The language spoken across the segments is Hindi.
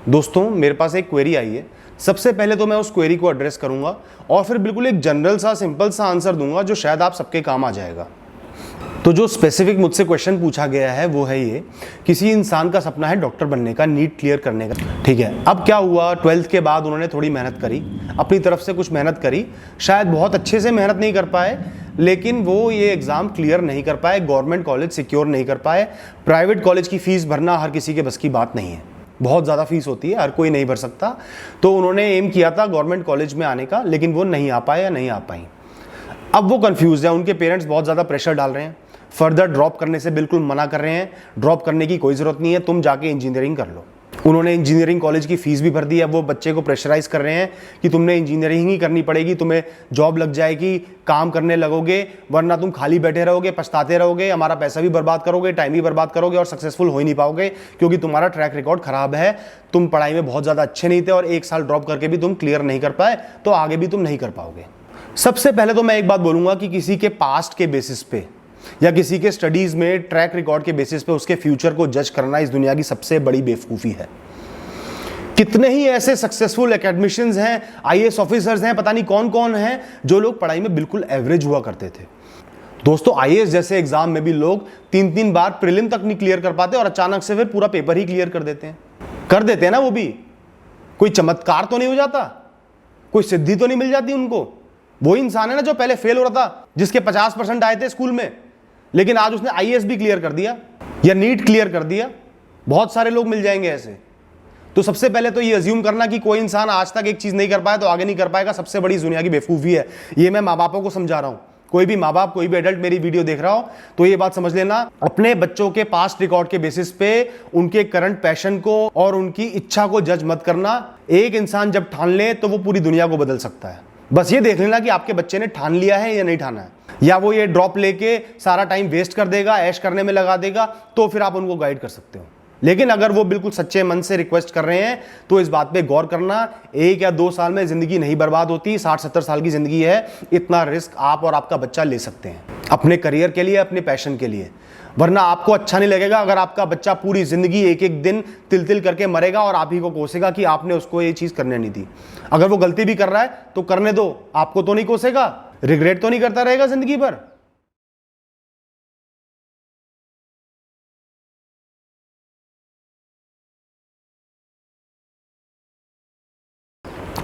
दोस्तों मेरे पास एक क्वेरी आई है। सबसे पहले तो मैं उस क्वेरी को एड्रेस करूंगा और फिर बिल्कुल एक जनरल सा सिंपल सा आंसर दूंगा जो शायद आप सबके काम आ जाएगा। तो जो स्पेसिफिक मुझसे क्वेश्चन पूछा गया है वो है ये, किसी इंसान का सपना है डॉक्टर बनने का, नीट क्लियर करने का। ठीक है, अब क्या हुआ, 12th के बाद उन्होंने थोड़ी मेहनत करी, अपनी तरफ से कुछ मेहनत करी, शायद बहुत अच्छे से मेहनत नहीं कर पाए, लेकिन वो ये एग्ज़ाम क्लियर नहीं कर पाए, गवर्नमेंट कॉलेज सिक्योर नहीं कर पाए। प्राइवेट कॉलेज की फ़ीस भरना हर किसी के बस की बात नहीं है, बहुत ज़्यादा फीस होती है, हर कोई नहीं भर सकता। तो उन्होंने एम किया था गवर्नमेंट कॉलेज में आने का, लेकिन वो नहीं आ पाए या नहीं आ पाई। अब वो कंफ्यूज है, उनके पेरेंट्स बहुत ज़्यादा प्रेशर डाल रहे हैं, फर्दर ड्रॉप करने से बिल्कुल मना कर रहे हैं, ड्रॉप करने की कोई ज़रूरत नहीं है, तुम जाके इंजीनियरिंग कर लो। उन्होंने इंजीनियरिंग कॉलेज की फ़ीस भी भर दी है, वो बच्चे को प्रेशराइज कर रहे हैं कि तुमने इंजीनियरिंग ही करनी पड़ेगी, तुम्हें जॉब लग जाएगी, काम करने लगोगे, वरना तुम खाली बैठे रहोगे, पछताते रहोगे, हमारा पैसा भी बर्बाद करोगे, टाइम भी बर्बाद करोगे और सक्सेसफुल हो ही नहीं पाओगे क्योंकि तुम्हारा ट्रैक रिकॉर्ड खराब है, तुम पढ़ाई में बहुत ज़्यादा अच्छे नहीं थे और 1 साल ड्रॉप करके भी तुम क्लियर नहीं कर पाए, तो आगे भी तुम नहीं कर पाओगे। सबसे पहले तो मैं एक बात बोलूँगा कि किसी के पास्ट के बेसिस पे या किसी के स्टडीज़ में ट्रैक रिकॉर्ड के बेसिस पे उसके फ्यूचर को जज करना इस दुनिया की सबसे बड़ी बेवकूफ़ी है। कितने ही ऐसे सक्सेसफुल एकेडमिशियंस हैं, आईएएस ऑफिसर्स हैं, पता नहीं कौन कौन हैं, जो लोग पढ़ाई में बिल्कुल एवरेज हुआ करते थे। दोस्तों आईएएस जैसे एग्जाम में भी लोग 3-3 बार प्रीलिम तक नहीं क्लियर कर पाते और अचानक से फिर पूरा पेपर ही क्लियर कर देते हैं ना। वो भी कोई चमत्कार तो नहीं हो जाता, कोई सिद्धि तो नहीं मिल जाती उनको। वो इंसान है ना जो पहले फेल हो रहा था, जिसके 50% आए थे स्कूल में, लेकिन आज उसने आईएएस भी क्लियर कर दिया या नीट क्लियर कर दिया। बहुत सारे लोग मिल जाएंगे ऐसे। तो सबसे पहले तो ये अज्यूम करना कि कोई इंसान आज तक एक चीज नहीं कर पाया तो आगे नहीं कर पाएगा, सबसे बड़ी दुनिया की बेवकूफी है। ये मैं माँ बापों को समझा रहा हूं। कोई भी माँ बाप, कोई भी एडल्ट मेरी वीडियो देख रहा हो तो ये बात समझ लेना, अपने बच्चों के पास्ट रिकॉर्ड के बेसिस पे उनके करंट पैशन को और उनकी इच्छा को जज मत करना। एक इंसान जब ठान ले तो वो पूरी दुनिया को बदल सकता है। बस ये देख लेना कि आपके बच्चे ने ठान लिया है या नहीं ठाना है, या वो ये ड्रॉप लेके सारा टाइम वेस्ट कर देगा, ऐश करने में लगा देगा, तो फिर आप उनको गाइड कर सकते हो। लेकिन अगर वो बिल्कुल सच्चे मन से रिक्वेस्ट कर रहे हैं तो इस बात पे गौर करना, 1 या 2 साल में जिंदगी नहीं बर्बाद होती, 60-70 साल की जिंदगी है। इतना रिस्क आप और आपका बच्चा ले सकते हैं अपने करियर के लिए, अपने पैशन के लिए। वरना आपको अच्छा नहीं लगेगा अगर आपका बच्चा पूरी जिंदगी एक एक दिन तिल तिल करके मरेगा और आप ही को कोसेगा कि आपने उसको ये चीज करने नहीं दी। अगर वो गलती भी कर रहा है तो करने दो, आपको तो नहीं कोसेगा, रिग्रेट तो नहीं करता रहेगा जिंदगी भर।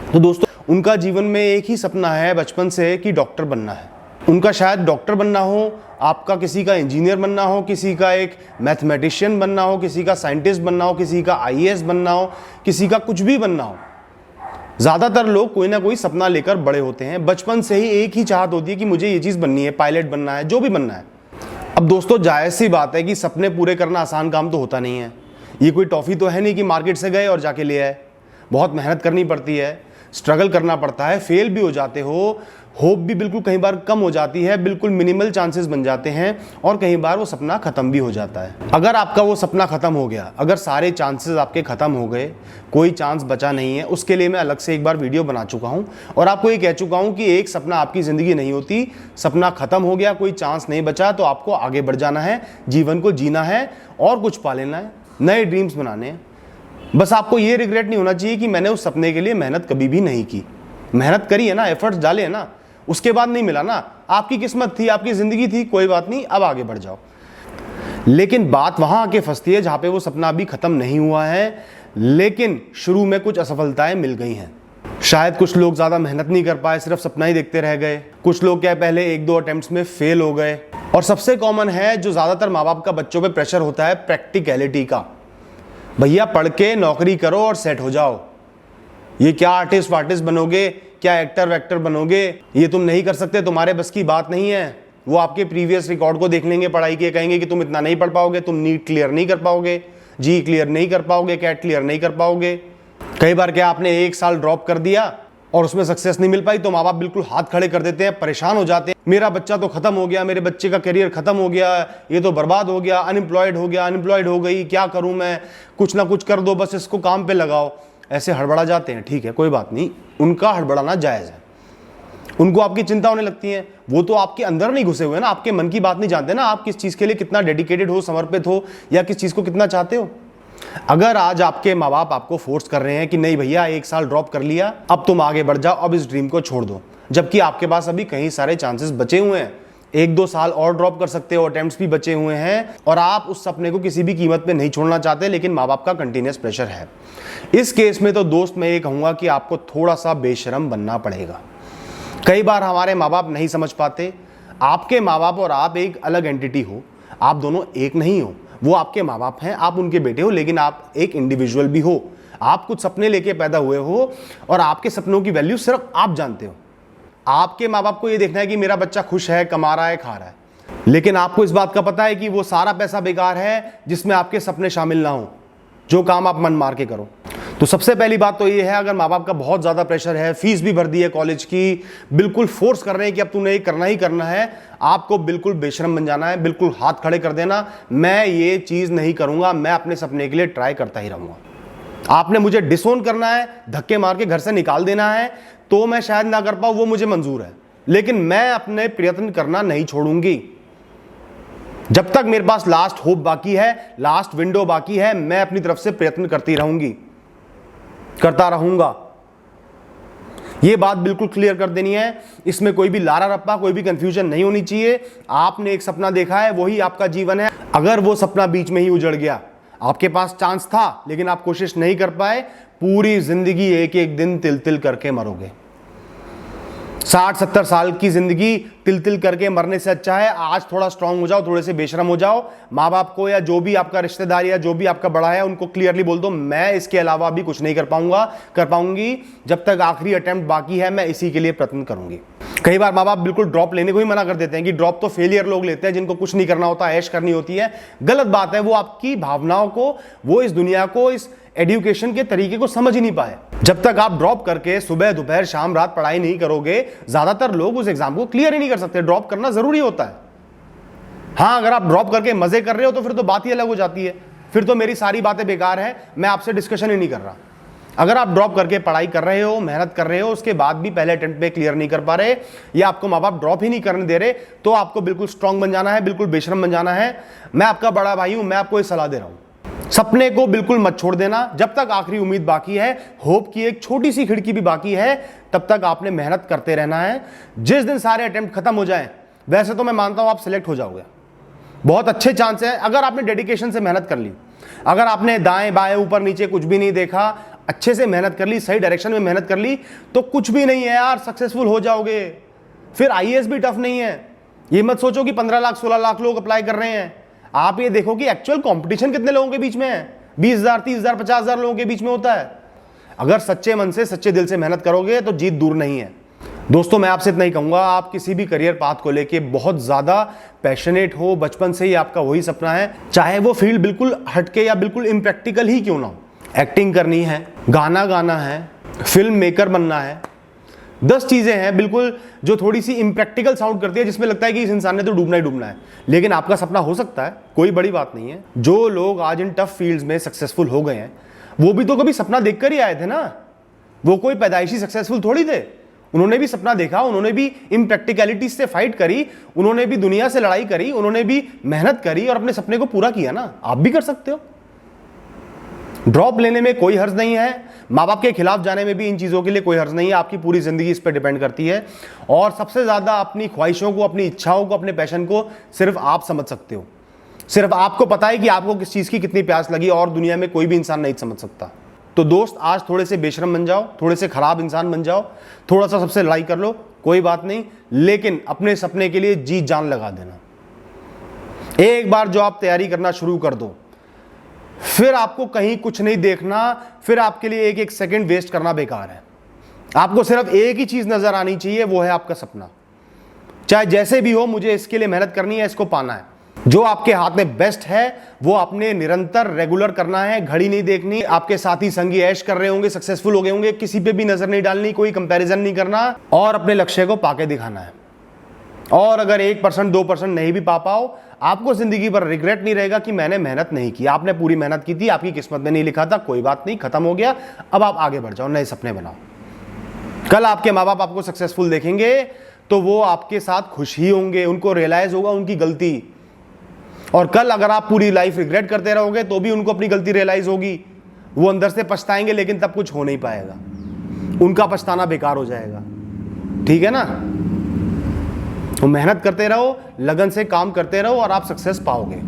तो दोस्तों उनका जीवन में एक ही सपना है बचपन से कि डॉक्टर बनना है। उनका शायद डॉक्टर बनना हो, आपका किसी का इंजीनियर बनना हो, किसी का एक मैथमेटिशियन बनना हो, किसी का साइंटिस्ट बनना हो, किसी का आईएएस बनना हो, किसी का कुछ भी बनना हो। ज़्यादातर लोग कोई ना कोई सपना लेकर बड़े होते हैं। बचपन से ही एक ही चाहत होती है कि मुझे ये चीज़ बननी है, पायलट बनना है, जो भी बनना है। अब दोस्तों जायज़ सी बात है कि सपने पूरे करना आसान काम तो होता नहीं है। ये कोई टॉफ़ी तो है नहीं कि मार्केट से गए और जाके ले आए। बहुत मेहनत करनी पड़ती है, स्ट्रगल करना पड़ता है, फेल भी हो जाते हो, होप भी बिल्कुल कई बार कम हो जाती है, बिल्कुल मिनिमल चांसेस बन जाते हैं और कई बार वो सपना ख़त्म भी हो जाता है। अगर आपका वो सपना ख़त्म हो गया, अगर सारे चांसेस आपके ख़त्म हो गए, कोई चांस बचा नहीं है, उसके लिए मैं अलग से एक बार वीडियो बना चुका हूँ और आपको ये कह चुका हूँ कि एक सपना आपकी ज़िंदगी नहीं होती। सपना ख़त्म हो गया, कोई चांस नहीं बचा तो आपको आगे बढ़ जाना है, जीवन को जीना है और कुछ पा लेना है, नए ड्रीम्स बनाने हैं। बस आपको ये रिग्रेट नहीं होना चाहिए कि मैंने उस सपने के लिए मेहनत कभी भी नहीं की। मेहनत करी है ना, एफर्ट्स डाले है ना, उसके बाद नहीं मिला ना, आपकी किस्मत थी, आपकी ज़िंदगी थी, कोई बात नहीं, अब आगे बढ़ जाओ। लेकिन बात वहाँ आके फंसती है जहाँ पे वो सपना अभी ख़त्म नहीं हुआ है, लेकिन शुरू में कुछ असफलताएं मिल गई हैं। शायद कुछ लोग ज़्यादा मेहनत नहीं कर पाए, सिर्फ सपना ही देखते रह गए। कुछ लोग क्या पहले 1-2 अटेम्प्ट्स में फेल हो गए। और सबसे कॉमन है जो ज़्यादातर माँ बाप का बच्चों पर प्रेशर होता है, प्रैक्टिकलिटी का। भैया पढ़ के नौकरी करो और सेट हो जाओ। ये क्या आर्टिस्ट वार्टिस्ट बनोगे, क्या एक्टर वैक्टर बनोगे, ये तुम नहीं कर सकते, तुम्हारे बस की बात नहीं है। वो आपके प्रीवियस रिकॉर्ड को देख लेंगे पढ़ाई के, कहेंगे कि तुम इतना नहीं पढ़ पाओगे, तुम नीट क्लियर नहीं कर पाओगे, जी क्लियर नहीं कर पाओगे, कैट क्लियर नहीं कर पाओगे। कई बार क्या आपने 1 साल ड्रॉप कर दिया और उसमें सक्सेस नहीं मिल पाई तो माँ बाप बिल्कुल हाथ खड़े कर देते हैं, परेशान हो जाते हैं। मेरा बच्चा तो खत्म हो गया, मेरे बच्चे का करियर खत्म हो गया, ये तो बर्बाद हो गया, अनएम्प्लॉयड हो गया, अनएम्प्लॉयड हो गई, क्या करूं मैं, कुछ ना कुछ कर दो, बस इसको काम पे लगाओ। ऐसे हड़बड़ा जाते हैं। ठीक है, कोई बात नहीं, उनका हड़बड़ाना जायज़ है, उनको आपकी चिंता होने लगती है। वो तो आपके अंदर नहीं घुसे हुए ना, आपके मन की बात नहीं जानते ना, आप किस चीज़ के लिए कितना डेडिकेटेड हो, समर्पित हो या किस चीज़ को कितना चाहते हो। अगर आज आपके माँ बाप आपको फोर्स कर रहे हैं कि नहीं भैया 1 साल ड्रॉप कर लिया, अब तुम आगे बढ़ जाओ, अब इस ड्रीम को छोड़ दो, जबकि आपके पास अभी कई सारे चांसेस बचे हुए हैं, 1-2 साल और ड्रॉप कर सकते हो, अटेम्प्ट्स भी बचे हुए हैं, और आप उस सपने को किसी भी कीमत पे नहीं छोड़ना चाहते, लेकिन माँ बाप का कंटिन्यूस प्रेशर है। इस केस में तो दोस्त मैं ये कहूँगा कि आपको थोड़ा सा बेशरम बनना पड़ेगा। कई बार हमारे माँ बाप नहीं समझ पाते, आपके माँ बाप और आप एक अलग एंटिटी हो, आप दोनों एक नहीं हो। वो आपके माँ बाप हैं, आप उनके बेटे हो, लेकिन आप एक इंडिविजुअल भी हो। आप कुछ सपने लेके पैदा हुए हो और आपके सपनों की वैल्यू सिर्फ आप जानते हो। आपके माँ बाप को ये देखना है कि मेरा बच्चा खुश है, कमा रहा है, खा रहा है, लेकिन आपको इस बात का पता है कि वो सारा पैसा बेकार है जिसमें आपके सपने शामिल ना हो, जो काम आप मन मार के करो। तो सबसे पहली बात तो ये है, अगर माँ बाप का बहुत ज़्यादा प्रेशर है, फीस भी भर दी है कॉलेज की, बिल्कुल फोर्स कर रहे हैं कि अब तूने ये करना ही करना है, आपको बिल्कुल बेशरम बन जाना है, बिल्कुल हाथ खड़े कर देना, मैं ये चीज़ नहीं करूँगा, मैं अपने सपने के लिए ट्राई करता ही रहूँगा। आपने मुझे डिसोन करना है, धक्के मार के घर से निकाल देना है, तो मैं शायद ना कर पाऊँ, वो मुझे मंजूर है, लेकिन मैं अपने प्रयत्न करना नहीं छोड़ूंगी। जब तक मेरे पास लास्ट होप बाकी है, लास्ट विंडो बाकी है, मैं अपनी तरफ से प्रयत्न करता रहूंगा। यह बात बिल्कुल क्लियर कर देनी है, इसमें कोई भी लारा रप्पा, कोई भी कंफ्यूजन नहीं होनी चाहिए। आपने एक सपना देखा है, वही आपका जीवन है। अगर वो सपना बीच में ही उजड़ गया, आपके पास चांस था लेकिन आप कोशिश नहीं कर पाए, पूरी जिंदगी एक एक दिन तिल तिल करके मरोगे। 60-70 साल की जिंदगी तिल तिल करके मरने से अच्छा है आज थोड़ा स्ट्रांग हो जाओ, थोड़े से बेशरम हो जाओ। माँ बाप को या जो भी आपका रिश्तेदार या जो भी आपका बड़ा है उनको क्लियरली बोल दो, मैं इसके अलावा भी कुछ नहीं कर पाऊंगी, जब तक आखिरी अटेम्प्ट बाकी है मैं इसी के लिए प्रयत्न करूंगी। कई बार माँ बाप बिल्कुल ड्रॉप लेने को ही मना कर देते हैं कि ड्रॉप तो फेलियर लोग लेते हैं जिनको कुछ नहीं करना होता, ऐश करनी होती है। गलत बात है, वो आपकी भावनाओं को, वो इस दुनिया को, इस एजुकेशन के तरीके को समझ ही नहीं पाए। जब तक आप ड्रॉप करके सुबह दोपहर शाम रात पढ़ाई नहीं करोगे, ज्यादातर लोग उस एग्जाम को क्लियर ही नहीं कर सकते। ड्रॉप करना जरूरी होता है। हाँ, अगर आप ड्रॉप करके मजे कर रहे हो तो फिर तो बात ही अलग हो जाती है, फिर तो मेरी सारी बातें बेकार है, मैं आपसे डिस्कशन ही नहीं कर रहा। अगर आप ड्रॉप करके पढ़ाई कर रहे हो, मेहनत कर रहे हो, उसके बाद भी पहले अटेम्प्ट पे क्लियर नहीं कर पा रहे, या आपको माँ बाप ड्रॉप ही नहीं करने दे रहे, तो आपको बिल्कुल स्ट्रांग बन जाना है, बिल्कुल बेशरम बन जाना है। मैं आपका बड़ा भाई हूं, मैं आपको ये सलाह दे रहा हूं, सपने को बिल्कुल मत छोड़ देना। जब तक आखिरी उम्मीद बाकी है, होप की एक छोटी सी खिड़की भी बाकी है, तब तक आपने मेहनत करते रहना है। जिस दिन सारे अटेम्प्ट खत्म हो जाएं, वैसे तो मैं मानता हूं आप सिलेक्ट हो जाओगे, बहुत अच्छे चांस है अगर आपने डेडिकेशन से मेहनत कर ली। अगर आपने दाएं बाएं ऊपर नीचे कुछ भी नहीं देखा, अच्छे से मेहनत कर ली, सही डायरेक्शन में मेहनत कर ली, तो कुछ भी नहीं है यार, सक्सेसफुल हो जाओगे। फिर आईएएस भी टफ नहीं है। ये मत सोचो कि 15 लाख 16 लाख लोग अप्लाई कर रहे हैं। आप ये देखो कि एक्चुअल कंपटीशन कितने लोगों के बीच में है। 20,000 30,000 50,000 लोगों के बीच में होता है। अगर सच्चे मन से सच्चे दिल से मेहनत करोगे तो जीत दूर नहीं है। दोस्तों, मैं आपसे इतना ही कहूंगा, आप किसी भी करियर पाथ को लेके बहुत ज्यादा पैशनेट हो, बचपन से ही आपका वही सपना है, चाहे वो फील्ड बिल्कुल हटके या बिल्कुल इम्प्रैक्टिकल ही क्यों ना हो। एक्टिंग करनी है, गाना गाना है, फिल्म मेकर बनना है, 10 चीजें हैं बिल्कुल जो थोड़ी सी इम्प्रैक्टिकल साउंड करती है, जिसमें लगता है कि इस इंसान ने तो डूबना ही डूबना है, लेकिन आपका सपना हो सकता है, कोई बड़ी बात नहीं है। जो लोग आज इन टफ फील्ड्स में सक्सेसफुल हो गए हैं, वो भी तो कभी सपना देखकर ही आए थे ना। वो कोई पैदाइशी सक्सेसफुल थोड़ी थे। उन्होंने भी सपना देखा, उन्होंने भी इम्प्रैक्टिकलिटी से फाइट करी, उन्होंने भी दुनिया से लड़ाई करी, उन्होंने भी मेहनत करी और अपने सपने को पूरा किया ना। आप भी कर सकते हो। ड्रॉप लेने में कोई हर्ज नहीं है, माँ बाप के खिलाफ जाने में भी इन चीज़ों के लिए कोई हर्ज नहीं है। आपकी पूरी ज़िंदगी इस पर डिपेंड करती है, और सबसे ज़्यादा अपनी ख्वाहिशों को, अपनी इच्छाओं को, अपने पैशन को सिर्फ आप समझ सकते हो। सिर्फ आपको पता है कि आपको किस चीज़ की कितनी प्यास लगी, और दुनिया में कोई भी इंसान नहीं समझ सकता। तो दोस्त, आज थोड़े से बेशरम बन जाओ, थोड़े से खराब इंसान बन जाओ, थोड़ा सा सबसे लड़ाई कर लो, कोई बात नहीं, लेकिन अपने सपने के लिए जी जान लगा देना। एक बार जो आप तैयारी करना शुरू कर दो, फिर आपको कहीं कुछ नहीं देखना, फिर आपके लिए एक एक सेकंड वेस्ट करना बेकार है। आपको सिर्फ एक ही चीज नजर आनी चाहिए, वो है आपका सपना। चाहे जैसे भी हो, मुझे इसके लिए मेहनत करनी है, इसको पाना है। जो आपके हाथ में बेस्ट है वो आपने निरंतर रेगुलर करना है। घड़ी नहीं देखनी, आपके साथी संगी ऐश कर रहे होंगे, सक्सेसफुल हो गए होंगे, किसी पे भी नजर नहीं डालनी, कोई कंपैरिजन नहीं करना, और अपने लक्ष्य को पाके दिखाना है। और अगर 1% 2% नहीं भी पा पाओ, आपको जिंदगी पर रिग्रेट नहीं रहेगा कि मैंने मेहनत नहीं की। आपने पूरी मेहनत की थी, आपकी किस्मत में नहीं लिखा था, कोई बात नहीं, खत्म हो गया। अब आप आगे बढ़ जाओ, नए सपने बनाओ। कल आपके माँ बाप आपको सक्सेसफुल देखेंगे तो वो आपके साथ खुश ही होंगे, उनको रियलाइज होगा उनकी गलती, और कल अगर आप पूरी लाइफ रिग्रेट करते रहोगे तो भी उनको अपनी गलती रियलाइज होगी, वो अंदर से पछताएंगे, लेकिन तब कुछ हो नहीं पाएगा, उनका पछताना बेकार हो जाएगा। ठीक है ना? तो मेहनत करते रहो, लगन से काम करते रहो और आप सक्सेस पाओगे।